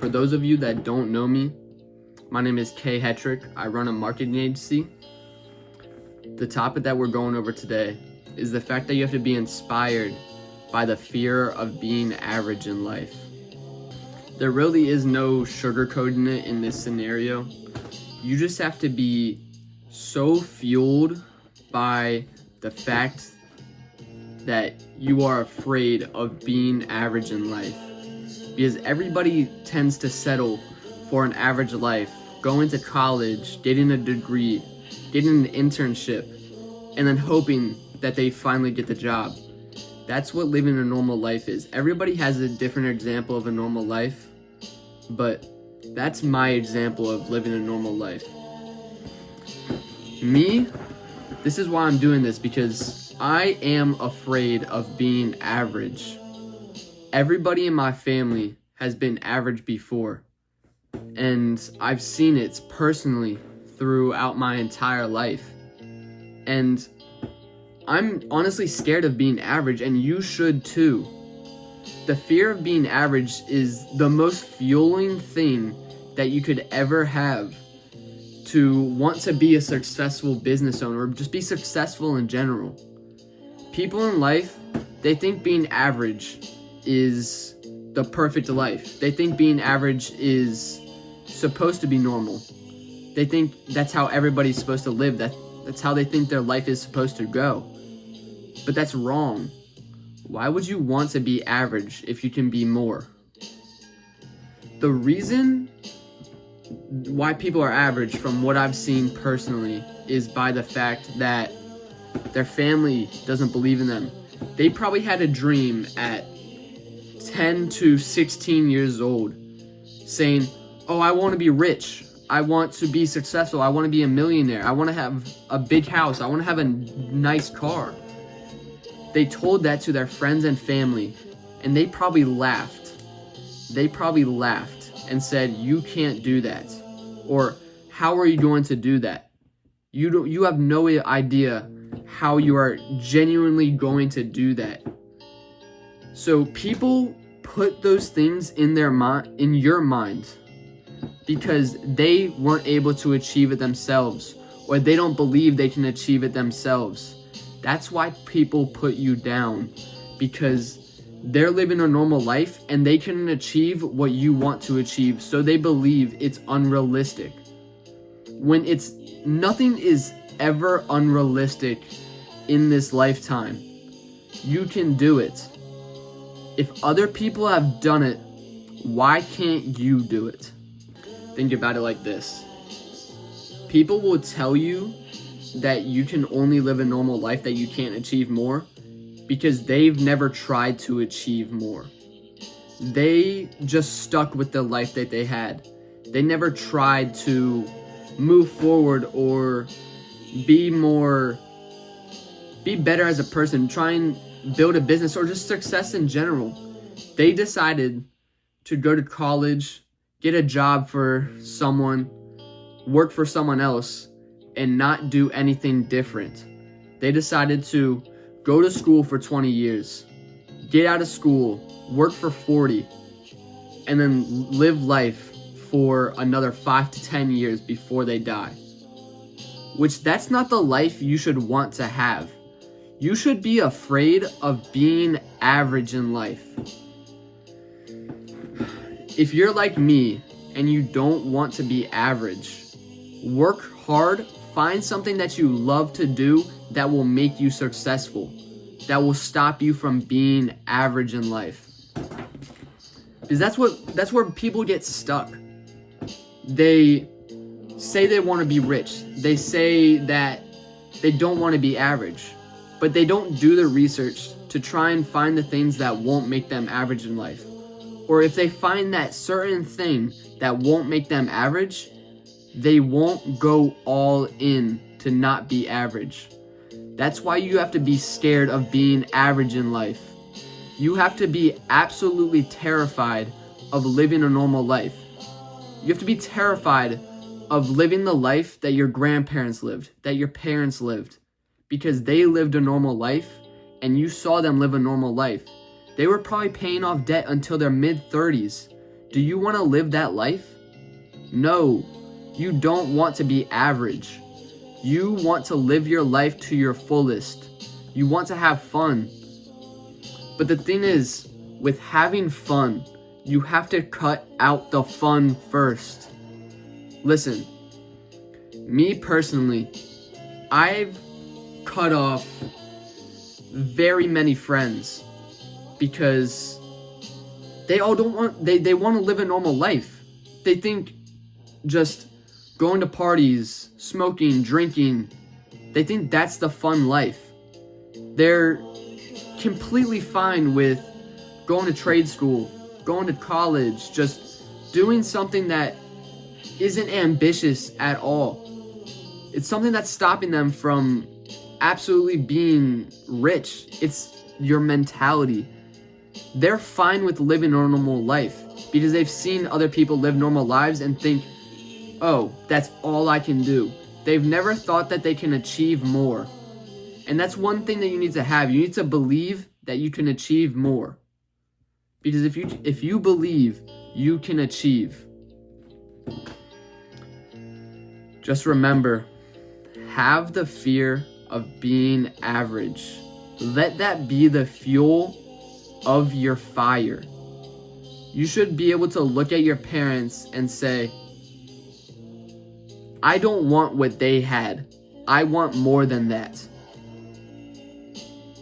For those of you that don't know me, my name is Kay Hetrick. I run a marketing agency. The topic that we're going over today is the fact that you have to be inspired by the fear of being average in life. There really is no sugarcoating it in this scenario. You just have to be so fueled by the fact that you are afraid of being average in life. Because everybody tends to settle for an average life, going to college, getting a degree, getting an internship, and then hoping that they finally get the job. That's what living a normal life is. Everybody has a different example of a normal life, but that's my example of living a normal life. Me, this is why I'm doing this, because I am afraid of being average. Everybody in my family has been average before, and I've seen it personally throughout my entire life. And I'm honestly scared of being average, and you should too. The fear of being average is the most fueling thing that you could ever have to want to be a successful business owner, or just be successful in general. People in life, they think being average is the perfect life. They think being average is supposed to be normal. They think that's how everybody's supposed to live. That's how they think their life is supposed to go. But that's wrong. Why would you want to be average if you can be more? The reason why people are average, from what I've seen personally, is by the fact that their family doesn't believe in them. They probably had a dream at 10 to 16 years old saying, oh, I want to be rich. I want to be successful. I want to be a millionaire. I want to have a big house. I want to have a nice car. They told that to their friends and family, and they probably laughed. They probably laughed and said, you can't do that. Or, how are you going to do that? You have no idea how you are genuinely going to do that. So people put those things in your mind because they weren't able to achieve it themselves, or they don't believe they can achieve it themselves. That's why people put you down, because they're living a normal life and they can achieve what you want to achieve, so they believe it's unrealistic. When nothing is ever unrealistic in this lifetime. You can do it. If other people have done it, why can't you do it? Think about it like this. People will tell you that you can only live a normal life, that you can't achieve more, because they've never tried to achieve more. They just stuck with the life that they had. They never tried to move forward or be better as a person, try and build a business, or just success in general. They decided to go to college, get a job for someone, work for someone else, and not do anything different. They decided to go to school for 20 years, get out of school, work for 40, and then live life for another 5 to 10 years before they die. Which, that's not the life you should want to have. You should be afraid of being average in life. If you're like me and you don't want to be average, work hard, find something that you love to do that will make you successful, that will stop you from being average in life. Because that's where people get stuck. They say they want to be rich. They say that they don't want to be average, but they don't do the research to try and find the things that won't make them average in life. Or if they find that certain thing that won't make them average, they won't go all in to not be average. That's why you have to be scared of being average in life. You have to be absolutely terrified of living a normal life. You have to be terrified of living the life that your grandparents lived, that your parents lived, because they lived a normal life and you saw them live a normal life. They were probably paying off debt until their mid-30s. Do you want to live that life? No, you don't want to be average. You want to live your life to your fullest. You want to have fun. But the thing is, with having fun, you have to cut out the fun first. Listen, me personally, I've cut off very many friends because they all don't want, they want to live a normal life. They think just going to parties, smoking, drinking, they think that's the fun life. They're completely fine with going to trade school, going to college, just doing something that isn't ambitious at all. It's something that's stopping them from absolutely being rich. It's your mentality. They're fine with living a normal life because they've seen other people live normal lives and think, oh, that's all I can do. They've never thought that they can achieve more. And that's one thing that you need to have. You need to believe that you can achieve more. Because if you believe, you can achieve. Just remember, have the fear of being average. Let that be the fuel of your fire. You should be able to look at your parents and say, I don't want what they had. I want more than that.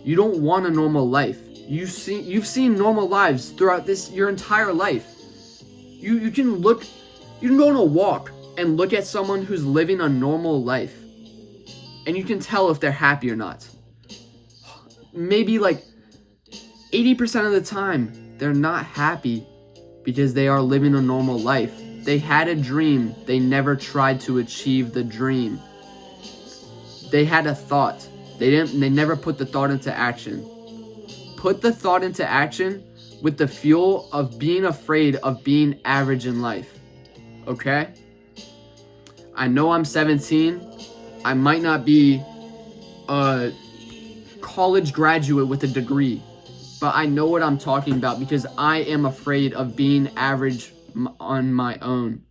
You don't want a normal life. You've seen normal lives throughout your entire life. You can go on a walk and look at someone who's living a normal life, and you can tell if they're happy or not. Maybe like 80% of the time, they're not happy because they are living a normal life. They had a dream. They never tried to achieve the dream. They had a thought. They never put the thought into action. Put the thought into action with the fuel of being afraid of being average in life. Okay? I know I'm 17. I might not be a college graduate with a degree, but I know what I'm talking about because I am afraid of being average on my own.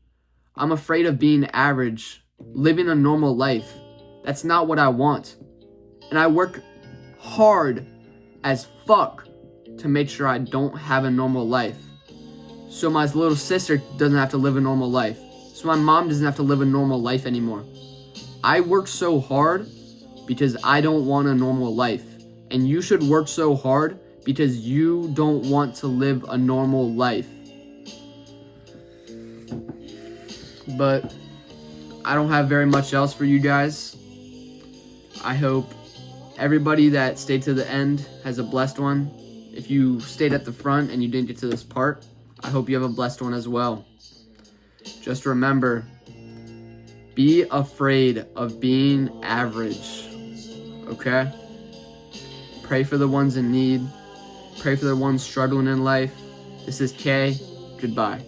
I'm afraid of being average, living a normal life. That's not what I want. And I work hard as fuck to make sure I don't have a normal life. So my little sister doesn't have to live a normal life. So my mom doesn't have to live a normal life anymore. I work so hard because I don't want a normal life. And you should work so hard because you don't want to live a normal life. But I don't have very much else for you guys. I hope everybody that stayed to the end has a blessed one. If you stayed at the front and you didn't get to this part, I hope you have a blessed one as well. Just remember, be afraid of being average, okay? Pray for the ones in need. Pray for the ones struggling in life. This is Kay. Goodbye.